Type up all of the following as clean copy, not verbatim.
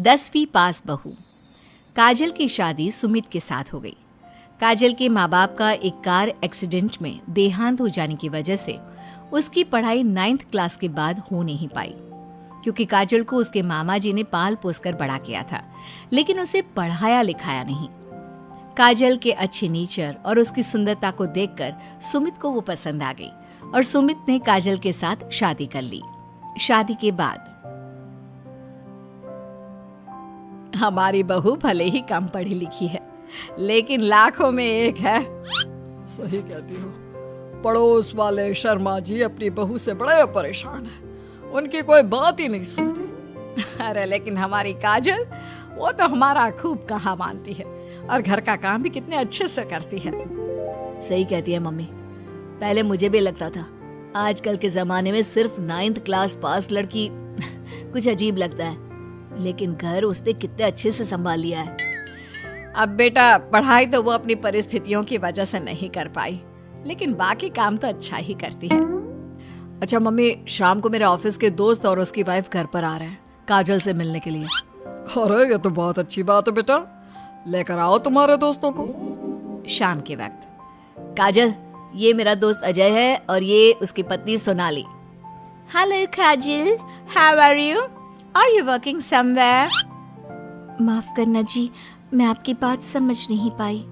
10वीं पास बहू। काजल की शादी सुमित के साथ हो गई। काजल के माँ बाप का एक कार एक्सीडेंट में देहांत हो जाने की वजह से उसकी पढ़ाई 9th क्लास के बाद हो नहीं पाई, क्योंकि काजल को उसके मामा जी ने पाल पोस कर बड़ा किया था, लेकिन उसे पढ़ाया लिखाया नहीं। काजल के अच्छे नेचर और उसकी सुंदरता को देखकर सुमित को वो पसंद आ गई और सुमित ने काजल के साथ शादी कर ली। शादी के बाद हमारी बहू भले ही कम पढ़ी लिखी है, लेकिन लाखों में एक है। सही कहती हो। पड़ोस वाले शर्मा जी अपनी बहू से बड़े परेशान हैं। उनकी कोई बात ही नहीं सुनती। अरे लेकिन हमारी काजल, वो तो हमारा खूब कहा मानती है और घर का काम भी कितने अच्छे से करती है। सही कहती है मम्मी। पहले मुझे भी लगता था आजकल के जमाने में सिर्फ 9th क्लास पास लड़की कुछ अजीब लगता है, लेकिन घर उसने कितने अच्छे से संभाल लिया है। अब बेटा, पढ़ाई तो वो अपनी परिस्थितियों की वजह से नहीं कर पाई, लेकिन बाकी काम तो अच्छा ही करती है। अच्छा मम्मी, शाम को मेरे ऑफिस के दोस्त और उसकी वाइफ घर पर आ रहे हैं काजल से मिलने के लिए। अरे ये तो बहुत अच्छी बात है बेटा, लेकर आओ तुम्हारे दोस्तों को। शाम के वक्त काजल, ये मेरा दोस्त अजय है और ये उसकी पत्नी Sonali. Hello Kajal, how are you? Are you working somewhere? माफ करना जी, मैं आपकी बात समझ नहीं पाई।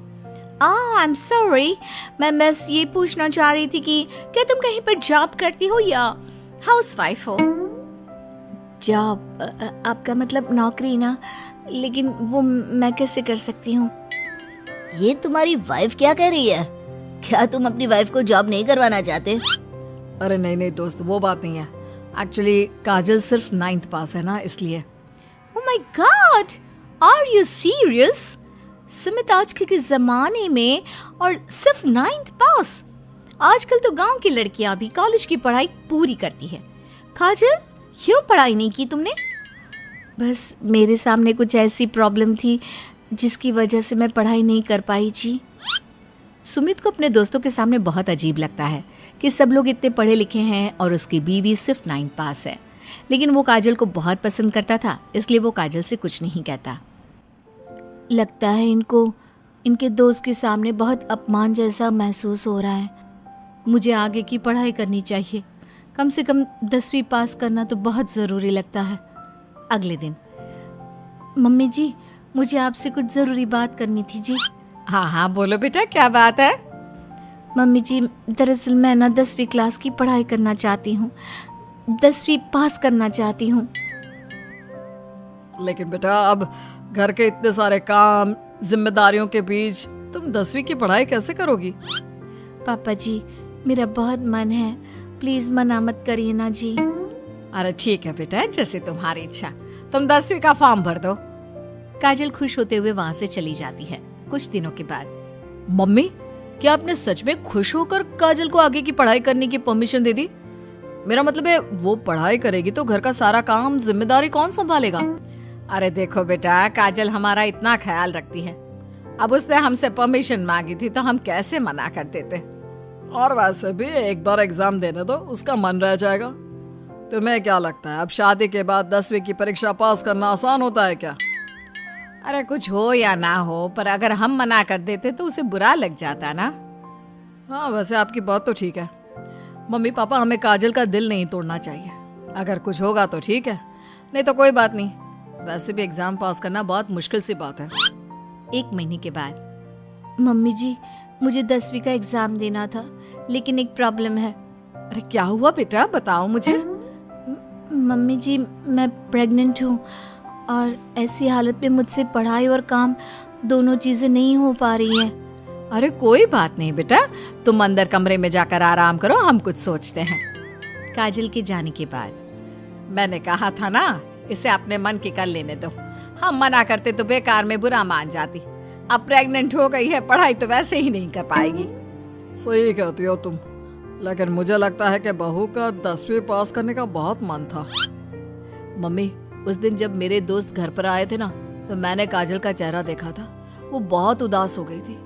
आई एम सॉरी, मैं बस ये पूछना चाह रही थी कि क्या तुम कहीं पर जॉब करती हो या हाउसवाइफ हो? जॉब? आपका मतलब नौकरी ना, लेकिन वो मैं कैसे कर सकती हूँ? ये तुम्हारी वाइफ क्या कह रही है? क्या तुम अपनी वाइफ को जॉब नहीं करवाना चाहते? अरे नहीं नहीं दोस्त, वो बात नहीं है। एक्चुअली काजल सिर्फ 9th पास है ना, इसलिए। Oh my god, are you serious? Sumit आजकल के जमाने में और सिर्फ 9th पास? आजकल तो गांव की लड़कियां भी कॉलेज की पढ़ाई पूरी करती है। काजल, क्यों पढ़ाई नहीं की तुमने? बस मेरे सामने कुछ ऐसी प्रॉब्लम थी जिसकी वजह से मैं पढ़ाई नहीं कर पाई जी। सुमित को अपने दोस्तों के सामने बहुत अजीब लगता है कि सब लोग इतने पढ़े लिखे हैं और उसकी बीवी सिर्फ 9th पास है, लेकिन वो काजल को बहुत पसंद करता था, इसलिए वो काजल से कुछ नहीं कहता। लगता है इनको इनके दोस्त के सामने बहुत अपमान जैसा महसूस हो रहा है। मुझे आगे की पढ़ाई करनी चाहिए, कम से कम 10वीं पास करना तो बहुत ज़रूरी लगता है। अगले दिन, मम्मी जी, मुझे आपसे कुछ ज़रूरी बात करनी थी जी। हाँ हाँ बोलो बेटा, क्या बात है? मम्मी जी, दरअसल मैं ना 10वीं क्लास की पढ़ाई करना चाहती हूँ, 10वीं पास करना चाहती हूँ। लेकिन बेटा, अब घर के इतने सारे काम, जिम्मेदारियों के बीच तुम 10वीं की पढ़ाई कैसे करोगी? पापा जी, मेरा बहुत मन है, प्लीज मना मत करिए ना जी। अरे ठीक है बेटा, जैसे तुम्हारी इच्छा, तुम 10वीं का फॉर्म भर दो। काजल खुश होते हुए वहां से चली जाती है। कुछ दिनों के बाद, मम्मी, क्या आपने सच में खुश होकर काजल को आगे की पढ़ाई करने की परमिशन दे दी? मेरा मतलब है, वो पढ़ाई करेगी तो घर का सारा काम, जिम्मेदारी कौन संभालेगा? अरे देखो बेटा, काजल हमारा इतना ख्याल रखती है, अब उसने हमसे परमिशन मांगी थी तो हम कैसे मना कर देते। और वैसे भी एक बार एग्जाम देने दो, उसका मन रह जाएगा। तुम्हें क्या लगता है, अब शादी के बाद 10वीं की परीक्षा पास करना आसान होता है क्या? अरे कुछ हो या ना हो, पर अगर हम मना कर देते तो उसे बुरा लग जाता ना। हाँ, वैसे आपकी बात तो ठीक है। मम्मी पापा, हमें काजल का दिल नहीं तोड़ना चाहिए। अगर कुछ होगा तो ठीक है, नहीं तो कोई बात नहीं। वैसे भी एग्जाम पास करना बहुत मुश्किल सी बात है। 1 महीने के बाद, मम्मी जी, मुझे 10वीं का एग्जाम देना था, लेकिन एक प्रॉब्लम है। अरे क्या हुआ बेटा, बताओ मुझे। मम्मी जी, मैं प्रेग्नेंट हूँ और ऐसी हालत में मुझसे पढ़ाई और काम दोनों चीजें नहीं हो पा रही है। अरे कोई बात नहीं बेटा, तुम अंदर कमरे में जाकर आराम करो, हम कुछ सोचते हैं। काजल के जाने के बाद, मैंने कहा था ना, इसे अपने मन की कर लेने दो। हम मना करते तो बेकार में बुरा मान जाती। अब प्रेग्नेंट हो गई है, पढ़ाई तो वैसे ही नहीं कर पाएगी। सही कहती हो तुम, लेकिन मुझे लगता है कि बहू का 10वीं पास करने का बहुत मन था। मम्मी, उस दिन जब मेरे दोस्त घर पर आए थे ना, तो मैंने काजल का चेहरा देखा था। वो बहुत उदास हो गई थी,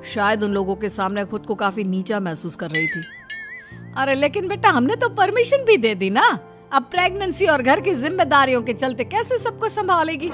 शायद उन लोगों के सामने खुद को काफी नीचा महसूस कर रही थी। अरे लेकिन बेटा, हमने तो परमिशन भी दे दी ना। अब प्रेगनेंसी और घर की जिम्मेदारियों के चलते कैसे सबको संभालेगी?